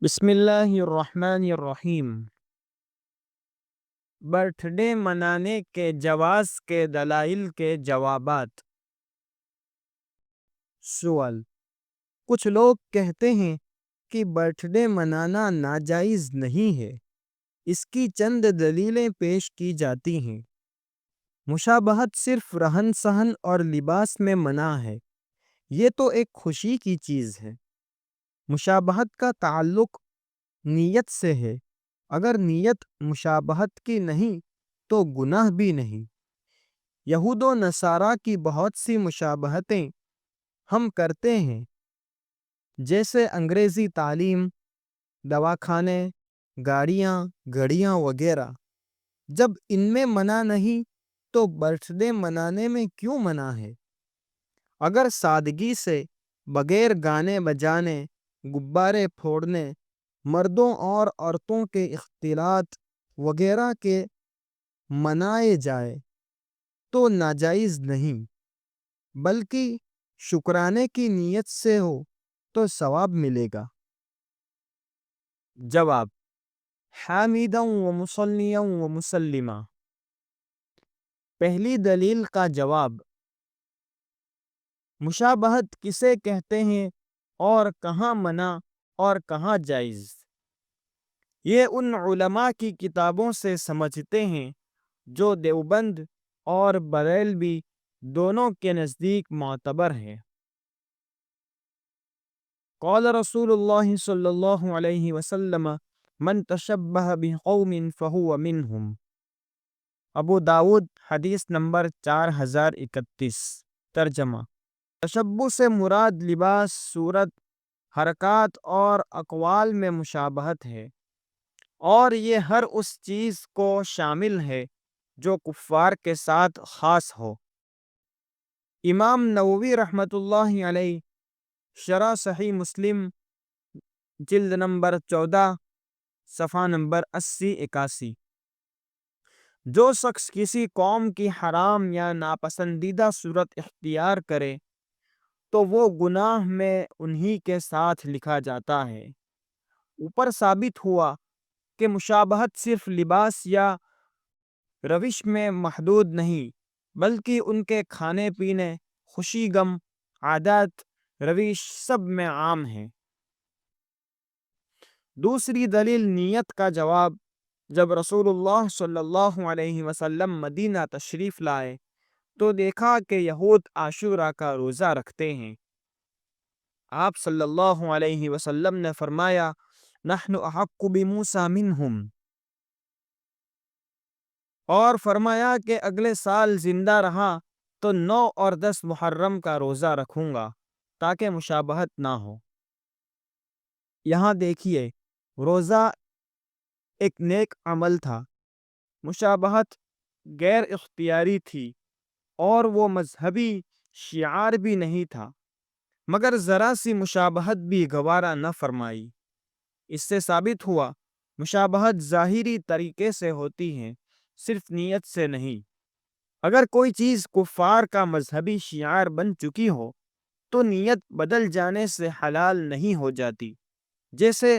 بسم اللہ الرحمن الرحیم۔ برتھ ڈے منانے کے جواز کے دلائل کے جوابات۔ سوال: کچھ لوگ کہتے ہیں کہ برتھ ڈے منانا ناجائز نہیں ہے۔ اس کی چند دلیلیں پیش کی جاتی ہیں۔ مشابہت صرف رہن سہن اور لباس میں منع ہے۔ یہ تو ایک خوشی کی چیز ہے۔ مشابہت کا تعلق نیت سے ہے۔ اگر نیت مشابہت کی نہیں تو گناہ بھی نہیں۔ یہود و نصارہ کی بہت سی مشابہتیں ہم کرتے ہیں، جیسے انگریزی تعلیم، دواخانے، گاڑیاں، گھڑیاں وغیرہ۔ جب ان میں منع نہیں تو برتھ ڈے منانے میں کیوں منع ہے؟ اگر سادگی سے، بغیر گانے بجانے، غبارے پھوڑنے، مردوں اور عورتوں کے اختلاط وغیرہ کے منائے جائے تو ناجائز نہیں، بلکہ شکرانے کی نیت سے ہو تو ثواب ملے گا۔ جواب: حامدا و مصلیا و مسلما۔ پہلی دلیل کا جواب: مشابہت کسے کہتے ہیں اور کہاں منع اور کہاں جائز؟ یہ ان علماء کی کتابوں سے سمجھتے ہیں جو دیوبند اور بریلوی دونوں کے نزدیک معتبر ہے۔ قال رسول اللہ صلی اللہ علیہ وسلم: من تشبہ بقوم فہو منہم۔ ابو داؤد، حدیث نمبر 4031۔ ترجمہ: تشبہ سے مراد لباس، صورت، حرکات اور اقوال میں مشابہت ہے، اور یہ ہر اس چیز کو شامل ہے جو کفار کے ساتھ خاص ہو۔ امام نووی رحمۃ اللہ علیہ شرح صحیح مسلم، جلد نمبر 14، صفحہ نمبر 80-81۔ جو شخص کسی قوم کی حرام یا ناپسندیدہ صورت اختیار کرے تو وہ گناہ میں انہی کے ساتھ لکھا جاتا ہے۔ اوپر ثابت ہوا کہ مشابہت صرف لباس یا روش میں محدود نہیں، بلکہ ان کے کھانے پینے، خوشی غم، عادات، روش سب میں عام ہے۔ دوسری دلیل نیت کا جواب: جب رسول اللہ صلی اللہ علیہ وسلم مدینہ تشریف لائے تو دیکھا کہ یہود عاشوراء کا روزہ رکھتے ہیں۔ آپ صلی اللہ علیہ وسلم نے فرمایا: نحن احق بموسیٰ منہم، اور فرمایا کہ اگلے سال زندہ رہا تو 9 اور 10 محرم کا روزہ رکھوں گا تاکہ مشابہت نہ ہو۔ یہاں دیکھیے، روزہ ایک نیک عمل تھا، مشابہت غیر اختیاری تھی، اور وہ مذہبی شعار بھی نہیں تھا، مگر ذرا سی مشابہت بھی گوارا نہ فرمائی۔ اس سے ثابت ہوا مشابہت ظاہری طریقے سے ہوتی ہے، صرف نیت سے نہیں۔ اگر کوئی چیز کفار کا مذہبی شعار بن چکی ہو تو نیت بدل جانے سے حلال نہیں ہو جاتی۔ جیسے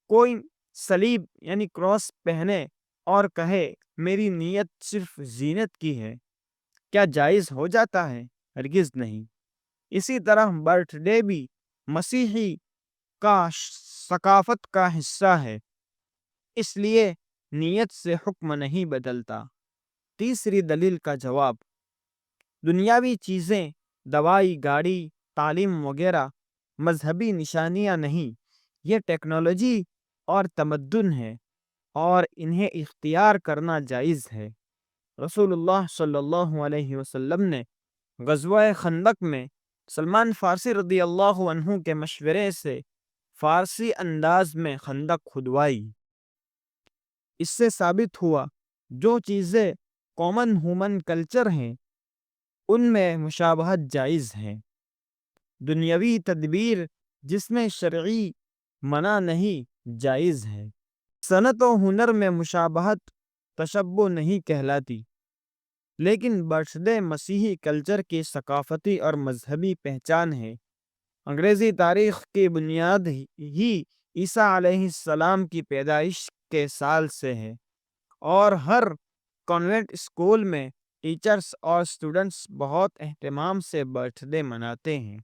کوئی صلیب یعنی کراس پہنے اور کہے میری نیت صرف زینت کی ہے، کیا جائز ہو جاتا ہے؟ ہرگز نہیں۔ اسی طرح برتھ ڈے بھی مسیحی کا ثقافت کا حصہ ہے، اس لیے نیت سے حکم نہیں بدلتا۔ تیسری دلیل کا جواب: دنیاوی چیزیں، دوائی، گاڑی، تعلیم وغیرہ مذہبی نشانیاں نہیں، یہ ٹیکنالوجی اور تمدن ہے، اور انہیں اختیار کرنا جائز ہے۔ رسول اللہ صلی اللہ علیہ وسلم نے غزوہ خندق میں سلمان فارسی رضی اللہ عنہ کے مشورے سے فارسی انداز میں خندق کھدوائی۔ اس سے ثابت ہوا جو چیزیں کامن ہیومن کلچر ہیں ان میں مشابہت جائز ہے۔ دنیاوی تدبیر جس میں شرعی منع نہیں، جائز ہے۔ صنعت و ہنر میں مشابہت تشبہ نہیں کہلاتی، لیکن برتھ ڈے مسیحی کلچر کی ثقافتی اور مذہبی پہچان ہے۔ انگریزی تاریخ کی بنیاد ہی عیسیٰ علیہ السلام کی پیدائش کے سال سے ہے، اور ہر کانوینٹ اسکول میں ٹیچرز اور اسٹوڈنٹس بہت اہتمام سے برتھ ڈے مناتے ہیں۔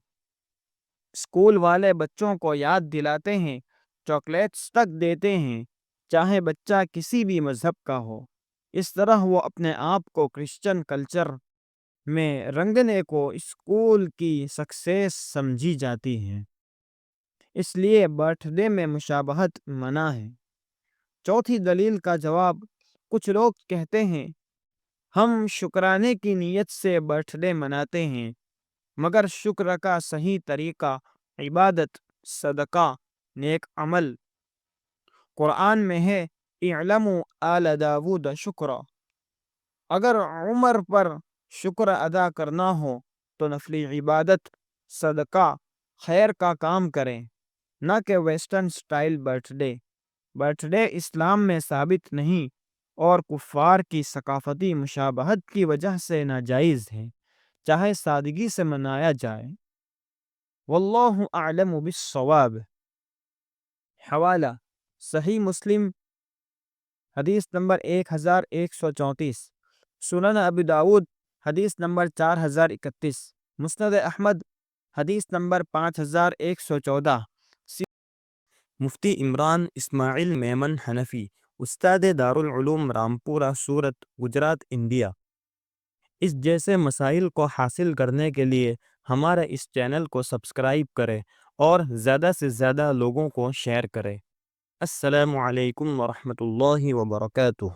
اسکول والے بچوں کو یاد دلاتے ہیں، چاکلیٹس تک دیتے ہیں، چاہے بچہ کسی بھی مذہب کا ہو۔ اس طرح وہ اپنے آپ کو کرسچن کلچر میں رنگنے کو اسکول کی سکسیس سمجھی جاتی ہے، اس لیے برتھ ڈے میں مشابہت منع ہے۔ چوتھی دلیل کا جواب، کچھ لوگ کہتے ہیں ہم شکرانے کی نیت سے برتھ ڈے مناتے ہیں، مگر شکر کا صحیح طریقہ عبادت، صدقہ، نیک عمل۔ قرآن میں ہے اعلموا آل داود شکرا۔ اگر عمر پر شکر ادا کرنا ہو تو نفلی عبادت، صدقہ، خیر کا کام کریں، نہ کہ western style birthday. Birthday اسلام میں ثابت نہیں اور کفار کی ثقافتی مشابہت کی وجہ سے ناجائز ہے، چاہے سادگی سے منایا جائے۔ واللہ اعلم بالصواب۔ حوالہ صحیح مسلم حدیث نمبر 1134، سنن ابی داود حدیث نمبر 4031، مسند احمد حدیث نمبر 5114۔ مفتی عمران اسماعیل میمن حنفی، استاد دارالعلوم رامپورہ سورت، گجرات، انڈیا۔ اس جیسے مسائل کو حاصل کرنے کے لیے ہمارے اس چینل کو سبسکرائب کریں اور زیادہ سے زیادہ لوگوں کو شیئر کریں۔ السلام علیکم ورحمۃ اللہ وبرکاتہ۔